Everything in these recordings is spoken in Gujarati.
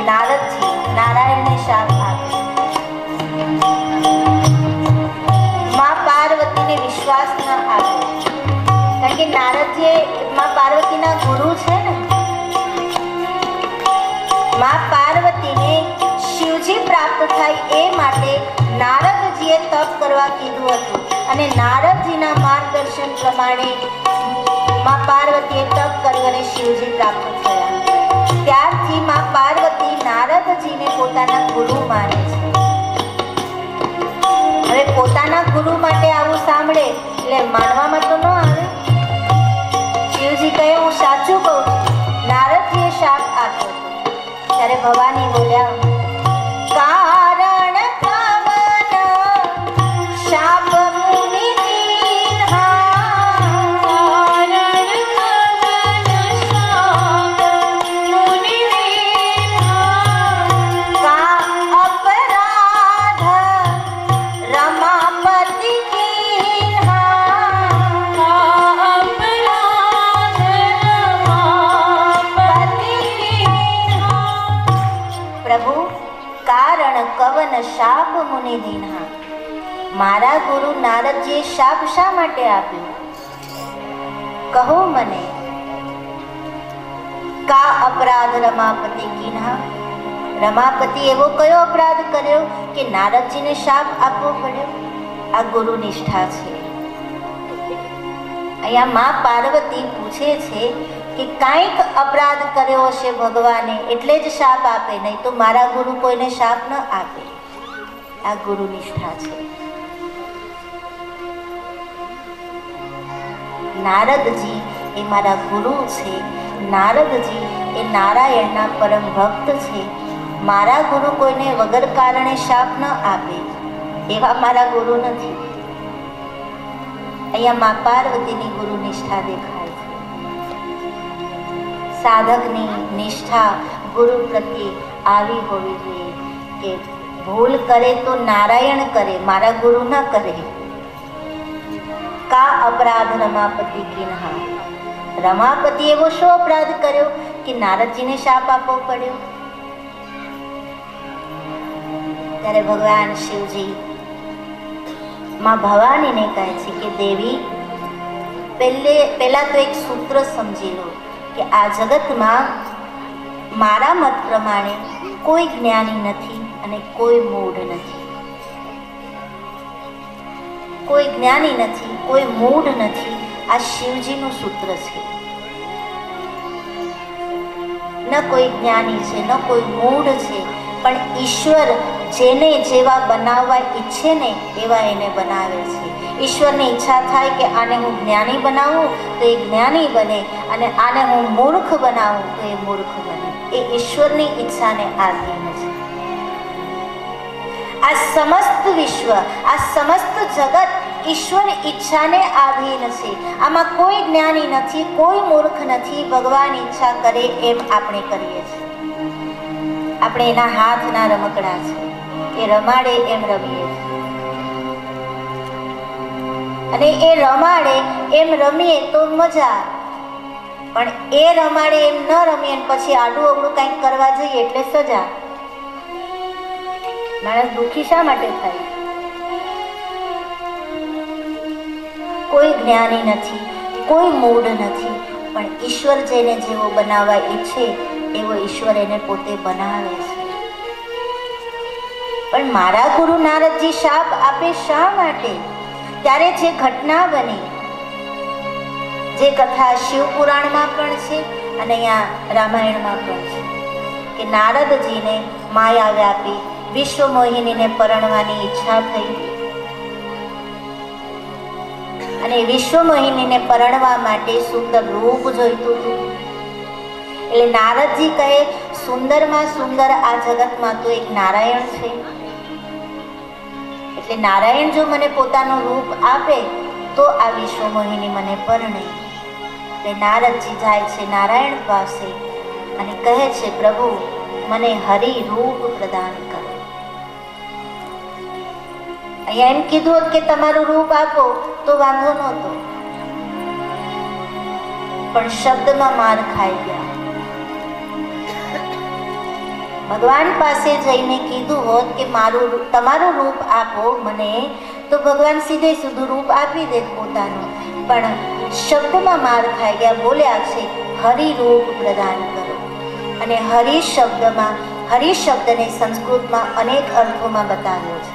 નારદજી નારાયણને શાપ આપે. માં પાર્વતીને વિશ્વાસ ન આવ્યો, કારણ કે નારદજી માં પાર્વતીના ગુરુ છે ને. માં પાર્વતીને શિવજી પ્રાપ્ત થાય એ માટે નારદજીએ તપ કરવા કીધું હતું, અને નારદજીના માર્ગદર્શન પ્રમાણે માં પાર્વતીએ તપ કર્યું અને શિવજી પ્રાપ્ત થયા. ત્યારથી માં પાર્વતી નારદજીને પોતાના ગુરુ માને છે. હવે પોતાના ગુરુ માટે આવું સાંભળે એટલે માનવામાં તો ન આવે. શિવજી કહે હું સાચું કહું છું, નારદજીએ શાપ આપ્યો. ત્યારે ભવાની બોલ્યા, કારણ કવન શાપ મુનિ દીન્હા, કારણ કવન શાપ મુનિ દીન્હા, કા અપરાધ રમાપતિ કીન્હા, કા અપરાધ રમાપતિ કીન્હા. પ્રભુ, કારણ કવન શાપ મુનિ દીન્હા, મારા ગુરુ નારદજીએ શાપ શા માટે આપ્યો? કહો મને. કા અપરાધ રમાપતિ કીન્હા, રમાપતિ એવો કયો અપરાધ કર્યો કે નારદજીને શાપ આપવો પડ્યો? આ ગુરુ નિષ્ઠા છે. અહીંયા માં પાર્વતી પૂછે છે કે કાંઈક અપરાધ કર્યો હશે ભગવાને એટલે જ શાપ આપે, નહીં તો મારા ગુરુ કોઈને શાપ ન આપે. આ ગુરુ નિષ્ઠા છે. નારદજી એ મારા ગુરુ છે. નારદજી એ નારાયણના પરમ ભક્ત છે. મારા ગુરુ કોઈને વગર કારણે શાપ ન આપે, એવા મારા ગુરુ નથી. અહીંયા માં પાર્વતીની ગુરુ નિષ્ઠા દેખાય છે. સાધકની નિષ્ઠા ગુરુ પ્રત્યે આવી હોવી જોઈએ કે ભૂલ કરે તો નારાયણ કરે, મારા ગુરુ ન કરે. કા અપરાધ રમાપતિ કીન્હા, રમાપતિ એવો શો અપરાધ કર્યો કે નારદજીને શાપ આપવો પડ્યો? ત્યારે ભગવાન શિવજી માં ભવાનીને કહે છે કે દેવી, પહેલા તો એક સૂત્ર સમજી લો કે આ જગતમાં મારા મત પ્રમાણે કોઈ જ્ઞાની નથી અને કોઈ મૂઢ નથી. કોઈ જ્ઞાની નથી, કોઈ મૂઢ નથી. આ શિવજીનું સૂત્ર છે. ન કોઈ જ્ઞાની છે, ન કોઈ મૂઢ છે, પણ ઈશ્વર જેને જેવા બનાવવા ઈચ્છે ને એવા એને બનાવે છે. ઈશ્વરની ઈચ્છા થાય કે આને હું જ્ઞાની બનાવું તો એ જ્ઞાની બને, અને આને હું મૂર્ખ બનાવું તો એ મૂર્ખ બને. એ ઈશ્વરની ઈચ્છાને આધીન છે. આ સમસ્ત વિશ્વ, આ સમસ્ત જગત ઈશ્વર ઈચ્છાને આધીન છે. આમાં કોઈ જ્ઞાની નથી, કોઈ મૂર્ખ નથી. ભગવાન ઈચ્છા કરે એમ આપણે કરીએ છીએ. આપણે એના હાથના રમકડા છે, એ રમાડે એમ રમીએ છીએ. અને એ રમાડે એમ રમીએ તો મજા, પણ એ રમાડે એમ ન રમીએ પછી આડું અવડું કંઈક કરવા જઈએ એટલે સજા. માણસ દુઃખી શા માટે થાય? કોઈ જ્ઞાની નથી, કોઈ મૂઢ નથી, પણ ઈશ્વર જેને જેવો બનાવવા ઈચ્છે એવો ઈશ્વર એને પોતે બનાવે છે. પણ મારા ગુરુ નારદજી શાપ આપે શા માટે? ત્યારે જે ઘટના બની, જે કથા શિવ પુરાણમાં પણ છે અને અહીંયા રામાયણમાં પણ છે, કે નારદજીને માયા વ્યાપી વિશ્વ મોહિનીને પરણવાની ઈચ્છા થઈ, અને વિશ્વ મોહિનીને પરણવા માટે સુંદર રૂપ જોઈતું હતું. એટલે નારદજી કહે સુંદરમાં સુંદર આ જગતમાં તો એક નારાયણ છે. એટલે નારાયણ જો મને પોતાનું રૂપ આપે તો આ વિશ્વ મોહિની મને પરણે. એટલે નારદજી જાય છે નારાયણ પાસે અને કહે છે પ્રભુ મને હરિ રૂપ પ્રદાન કરો. અહીંયા એમ કીધું કે તમારું રૂપ આપો તો વાંધો નહોતો, પણ શબ્દમાં માર ખાઈ ગયા. ભગવાન પાસે જઈને કીધું હોત કે તમારું રૂપ આપો મને, તો ભગવાન સીધે સીધું રૂપ આપી દે પોતાનું. પણ શબ્દમાં માર ખાઈ ગયા, બોલ્યા છે હરિ રૂપ પ્રદાન કરો. અને હરિ શબ્દને સંસ્કૃતમાં અનેક અર્થોમાં બતાવ્યો છે.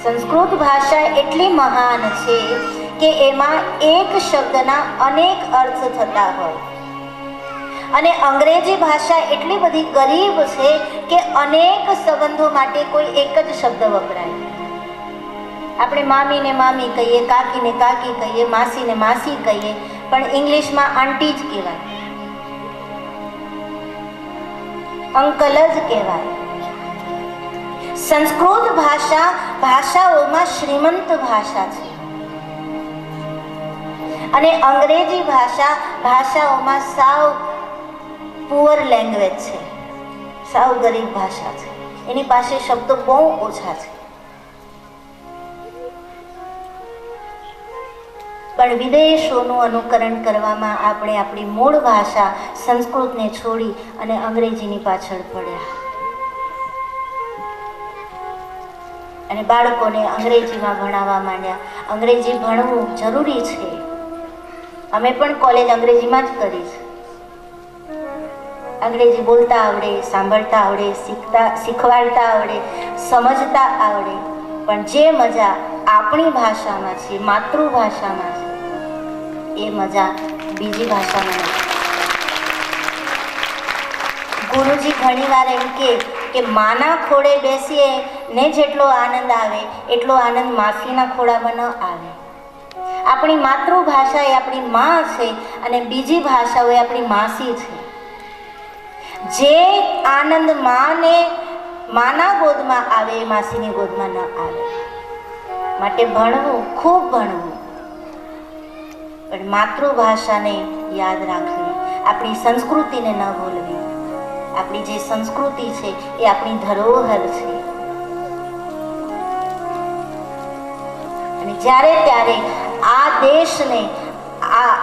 સંસ્કૃત ભાષા એટલી મહાન છે કે એમાં એક શબ્દના અનેક અર્થ થતા હોય. અને અંગ્રેજી ભાષા એટલી બધી ગરીબ છે કે અનેક સંબંધો માટે કોઈ એક જ શબ્દ વપરાય. આપણે મામીને મામી કહીએ, કાકીને કાકી કહીએ, માસીને માસી કહીએ, પણ ઇંગ્લિશમાં આંટી જ કહેવાય, અંકલ જ કહેવાય. સંસ્કૃત ભાષા ભાષાઓમાં શ્રીમંત ભાષા છે અને અંગ્રેજી ભાષા ભાષાઓમાં સાવ પુઅર લેંગ્વેજ છે, સાવ ગરીબ ભાષા છે. એની પાસે શબ્દો બહુ ઓછા છે. પણ વિદેશોનું અનુકરણ કરવામાં આપણે આપણી મૂળ ભાષા સંસ્કૃતને છોડી અને અંગ્રેજીની પાછળ પડ્યા અને બાળકોને અંગ્રેજીમાં ભણાવવા માંડ્યા. અંગ્રેજી ભણવું જરૂરી છે. અમે પણ કોલેજ અંગ્રેજીમાં જ કરી છે. અંગ્રેજી બોલતા આવડે, સાંભળતા આવડે, શીખવાડતા આવડે, સમજતા આવડે. પણ જે મજા આપણી ભાષામાં છે, માતૃભાષામાં છે, એ મજા બીજી ભાષામાં નથી. ગુરુજી ઘણીવાર એમ કે માના ખોળે બેસીએ ને જેટલો આનંદ આવે એટલો આનંદ માસીના ખોળામાં ન આવે. આપણી માતૃભાષા એ આપણી માં છે અને બીજી ભાષાઓ એ આપણી માસી છે. જે આનંદ માના ગોદમાં આવે એ માસીની ગોદમાં ન આવે. માટે ભણવું, ખૂબ ભણવું, પણ માતૃભાષાને યાદ રાખવી, આપણી સંસ્કૃતિને ન ભૂલવી. આપણી જે સંસ્કૃતિ છે એ આપણી ધરોહર છે. અને જ્યારે ત્યારે આ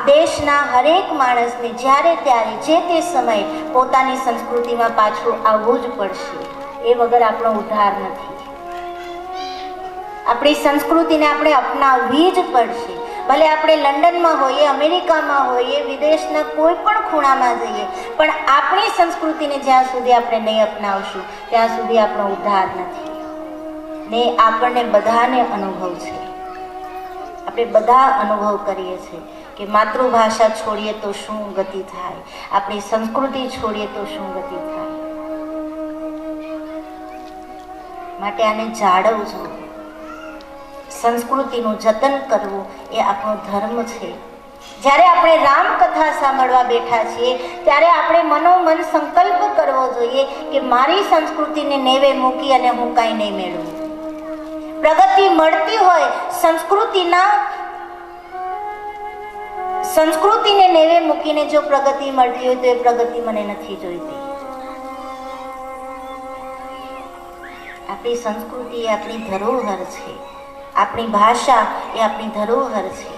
દેશના હરેક માણસને જ્યારે ત્યારે જે તે સમયે પોતાની સંસ્કૃતિમાં પાછું આવવું જ પડશે. એ વગર આપણો ઉદ્ધાર નથી. આપણી સંસ્કૃતિને આપણે અપનાવવી જ પડશે. ભલે આપણે લંડનમાં હોઈએ, અમેરિકામાં હોઈએ, વિદેશના કોઈ પણ ખૂણામાં જઈએ, પણ આપણી સંસ્કૃતિને જ્યાં સુધી આપણે નહીં અપનાવશું ત્યાં સુધી આપણો ઉદ્ધાર નથી. ને આપણને બધાને અનુભવ છે. આપણે બધા અનુભવ કરીએ છીએ કે માતૃભાષા છોડીએ તો શું ગતિ થાય, આપણી સંસ્કૃતિ છોડીએ તો શું ગતિ થાય. માટે આને જાળવજો. સંસ્કૃતિનું જતન કરવું એ આપણો ધર્મ છે. જ્યારે આપણે રામકથા સાંભળવા બેઠા છીએ ત્યારે આપણે મનોમન સંકલ્પ કરવો જોઈએ કે મારી સંસ્કૃતિને નેવે મૂકી અને હું કાંઈ નહીં મેળવું. પ્રગતિ મળતી હોય સંસ્કૃતિને નેવે મૂકીને જો પ્રગતિ મળતી હોય તો એ પ્રગતિ મને નથી જોઈતી. આપણી સંસ્કૃતિ એ આપણી ધરોહર છે. આપણી ભાષા એ આપણી ધરોહર છે.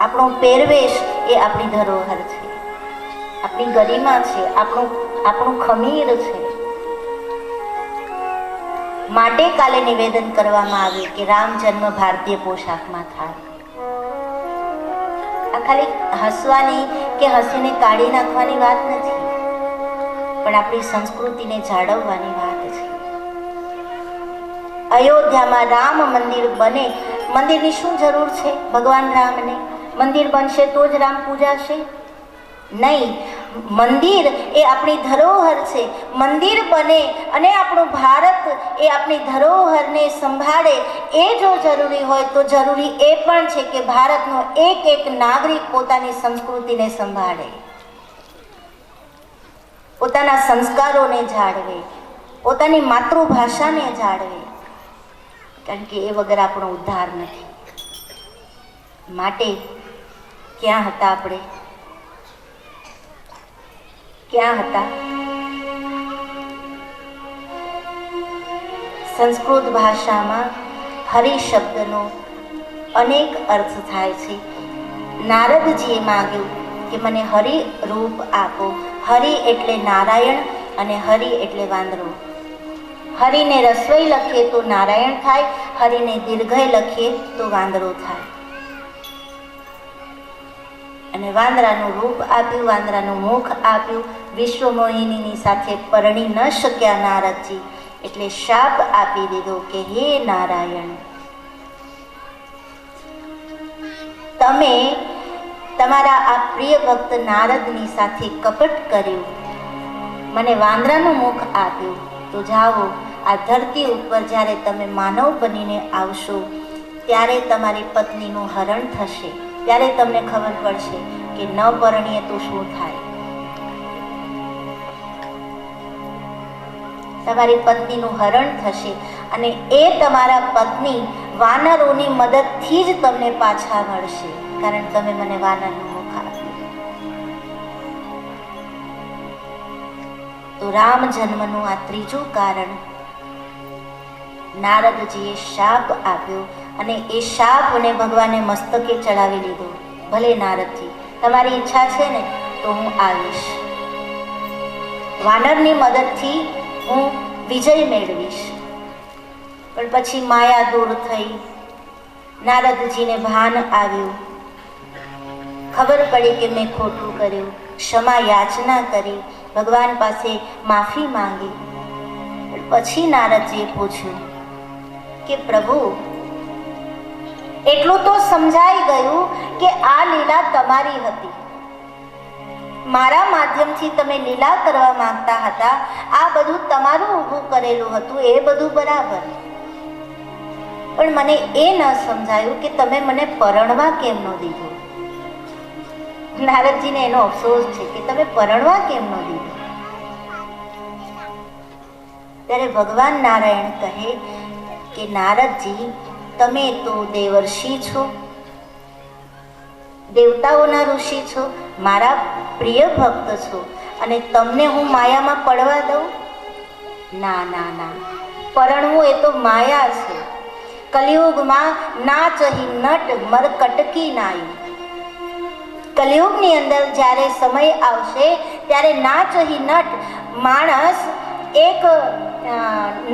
આપણો પહેરવેશ એ આપણી ધરોહર છે. આપણી ગરિમા છે, આપણું ખમીર છે. માટે કાલે નિવેદન કરવામાં આવ્યું કે રામ જન્મ ભારતીય પોશાકમાં થાય. આ ખાલી હસવાની કે હસીને કાઢી નાખવાની વાત નથી, પણ આપણી સંસ્કૃતિને જાળવવાની વાત છે. અયોધ્યામાં રામ મંદિર બને, મંદિરની શું જરૂર છે? ભગવાન રામને મંદિર બનશે તો જ રામ પૂજાશે? નહીં. મંદિર એ આપણી ધરોહર છે. મંદિર બને અને આપણું ભારત એ આપણી ધરોહરને સંભાળે એ જો જરૂરી હોય તો જરૂરી એ પણ છે કે ભારતનો એક એક નાગરિક પોતાની સંસ્કૃતિને સંભાળે, પોતાના સંસ્કારોને જાળવે, પોતાની માતૃભાષાને જાળવે. કારણ કે એ વગર આપણો ઉદ્ધાર નથી. માટે ક્યાં હતા આપણે? ક્યાં હતા? સંસ્કૃત ભાષામાં હરિ શબ્દનો અનેક અર્થ થાય છે. નારદજીએ માંગ્યું કે મને હરિ રૂપ આપો. હરિ એટલે નારાયણ, અને હરિ એટલે વાંદરો. હરિને રસોઈ લખીએ તો નારાયણ થાય, હરિને દીર્ઘય લખીએ તો વાંદરો થાય. અને વાંદરાનું રૂપ આપ્યું, વાંદરાનું મુખ આપ્યું. વિશ્વમોહિનીની સાથે પરણી ન શક્યા નારદજી, એટલે શાપ આપી દીધો કે હે નારાયણ, તમે તમારા આ પ્રિય ભક્ત નારદની સાથે કપટ કર્યું, મને વાંદરાનું મુખ આપ્યું, તો જાઓ આ ધરતી ઉપર જ્યારે તમે માનવ બનીને આવશો ત્યારે તમારી પત્નીનું હરણ થશે, ત્યારે તમને ખબર પડશે કે ન પરણીએ તો શું થાય. તમારી પત્નીનું હરણ થશે અને એ તમારા પત્ની વાનરોની મદદથી જ તમને પાછા મળશે, કારણ તમે મને વાનરનું મુખ આપ્યું. તો રામ જન્મનું આ ત્રીજું કારણ, નારદજીએ શાપ આપ્યો અને એ શાપને ભગવાને મસ્તકે ચડાવી લીધો. ભલે નારદજી, તમારી ઈચ્છા છે ને તો હું આવીશ, વાનરની મદદથી હું વિજય મેળવીશ. પણ પછી માયા દૂર થઈ, નારદજીને ભાન આવ્યું, ખબર પડી કે મેં ખોટું કર્યું, ક્ષમા યાચના કરી, ભગવાન પાસે માફી માંગી. પછી નારદજીએ પૂછ્યું કે પ્રભુ, એટલું તો સમજાઈ ગયું કે આ લીલા તમારી હતી, મારા માધ્યમથી તમે લીલા કરવા માંગતા હતા, આ બધું તમારું ઊભું કરેલું હતું, એ બધું બરાબર. પણ મને એ ન સમજાયું કે તમે મને પરણવા કેમ ન દીધું. નારદજીને એનો અફસોસ છે કે તમે પરણવા કેમ ન દીધું. ત્યારે ભગવાન નારાયણ કહે કે નારદજી, તમે તો દેવર્ષિ છો, દેવતાઓના ઋષિ છો, મારા પ્રિય ભક્ત છો, અને તમને હું માયામાં પડવા દઉં? ના ના ના, પરણવું એ તો માયા છે. કલિયુગમાં નાચહી નટ મર કટકી નાઈ. કલિયુગની અંદર જ્યારે સમય આવશે ત્યારે નાચહી નટ, માણસ એક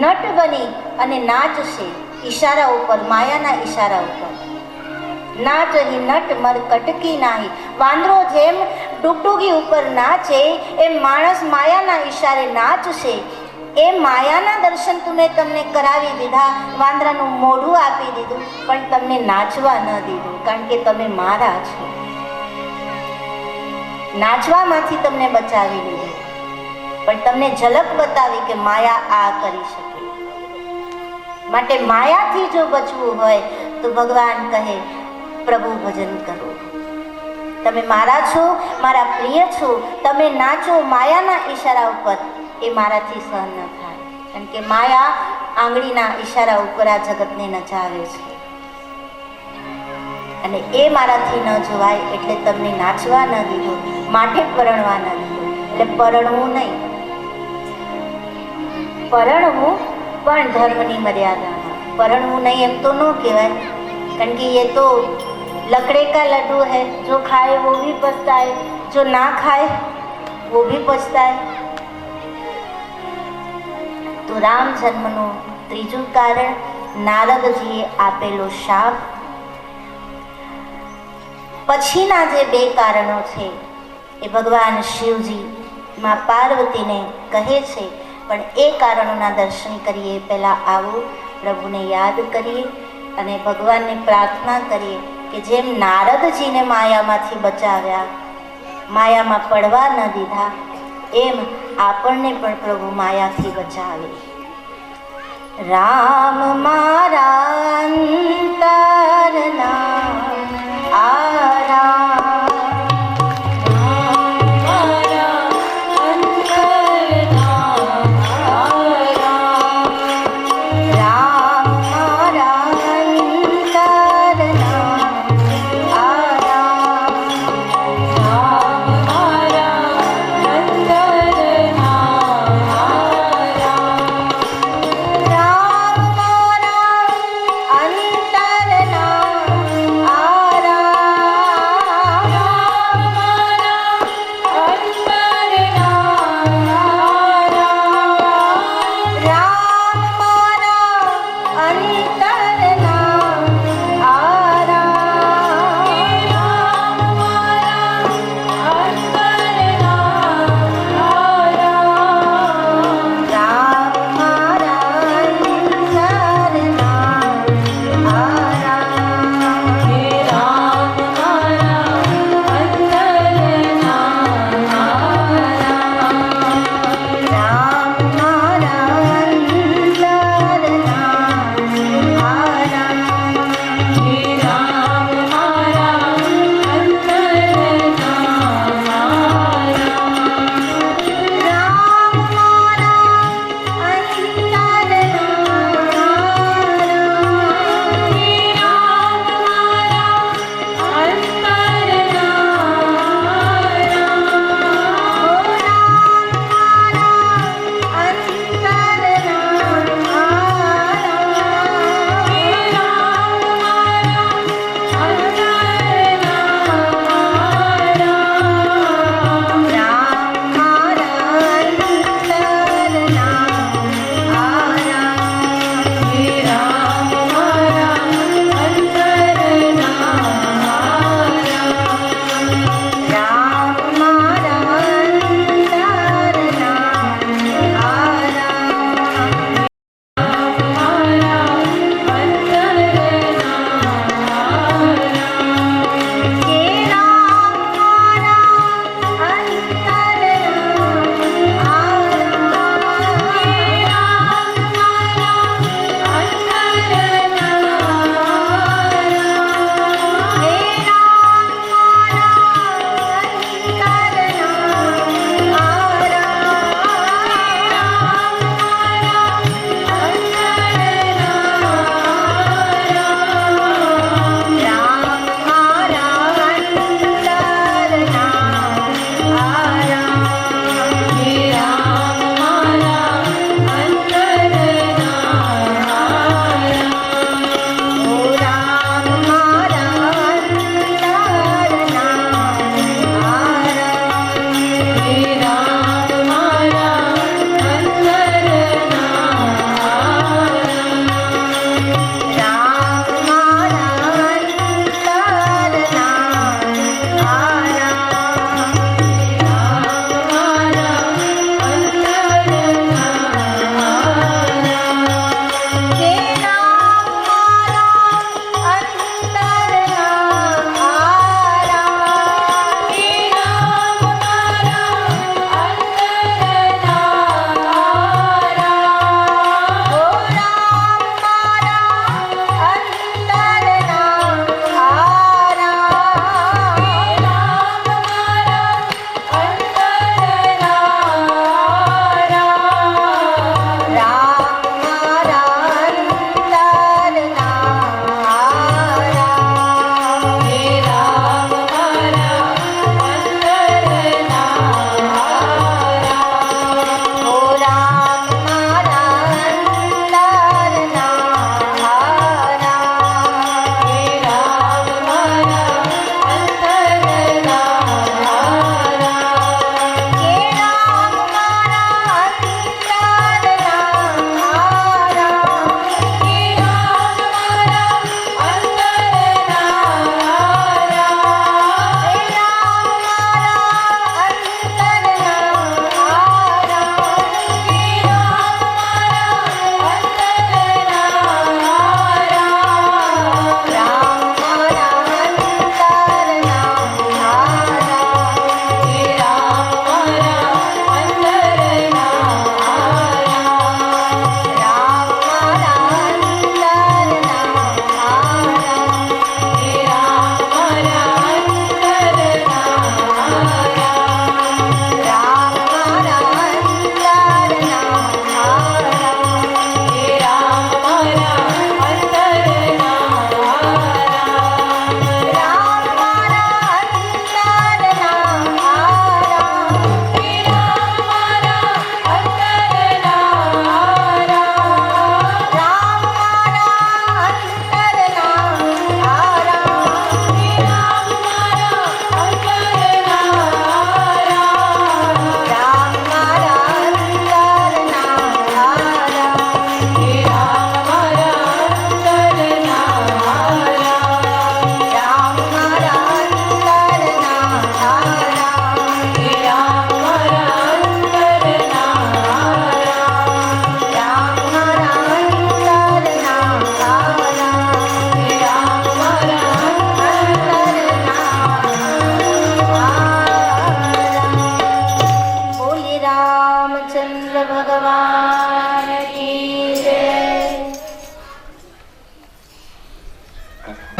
નટ બની અને નાચશે ઈશારા ઉપર, માયાના ઈશારા ઉપર. નાચહી નટ મર કટકી નાહી. વાંદરો જેમ ડુગડુગી ઉપર નાચે એમ માણસ માયાના ઈશારે નાચશે. એ માયાના દર્શન તમને કરાવી દીધા, વાંદરાનું મોઢું આપી દીધું, પણ તમને નાચવા ન દીધું, કારણ કે તમે મારા છો. નાચવામાંથી તમને બચાવી લીધું, પણ તમને ઝલક બતાવી કે માયા આ કરી શકે. માટે માયાથી જો બચવું હોય તો ભગવાન કહે પ્રભુ ભજન કરો. તમે મારા છો, મારા પ્રિય છો, તમે નાચો માયાના ઈશારા ઉપર, એ મારાથી સહન ન થાય, કારણ કે માયા આંગળીના ઈશારા ઉપર આ જગતને નચાવે છે, અને એ મારાથી ન જોવાય એટલે તમને નાચવા ન દીધો, માટે પરણવા ન દીધો. એટલે પરણવું નહીં, પરણવું પણ ધર્મની મર્યાદામાં. પરણવું નહીં એમ તો ન કહેવાય, કારણ કે એ તો लकड़े का लड्डू है, जो खाए वो भी पछता है, जो ना खाए वो भी पछता है. तो राम जन्मનું ત્રીજું કારણ નારદજીએ આપેલો શાપ. પછીના જે બે કારણો છે એ ભગવાન શિવજી માં પાર્વતીને કહે છે, પણ એ કારણોના દર્શન કરીએ પહેલાં આવો પ્રભુને યાદ કરીએ અને ભગવાનને પ્રાર્થના કરીએ કે જેમ નારદજીને માયામાંથી બચાવ્યા, માયામાં પડવા ન દીધા, એમ આપણને પણ પ્રભુ માયાથી બચાવે. રામ મારા અંતરના આરામ,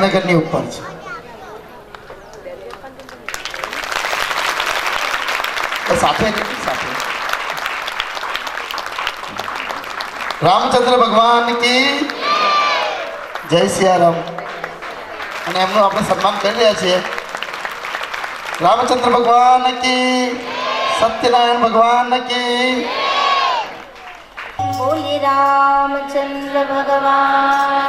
વડનગરની ઉપર છે. સાથે સાથે રામચંદ્ર ભગવાન કી જય સિયારામ. અને એમનું આપણે સન્માન કરી રહ્યા છીએ. રામચંદ્ર ભગવાન કી, સત્યનારાયણ ભગવાન કી. બોલી રામચંદ્ર ભગવાન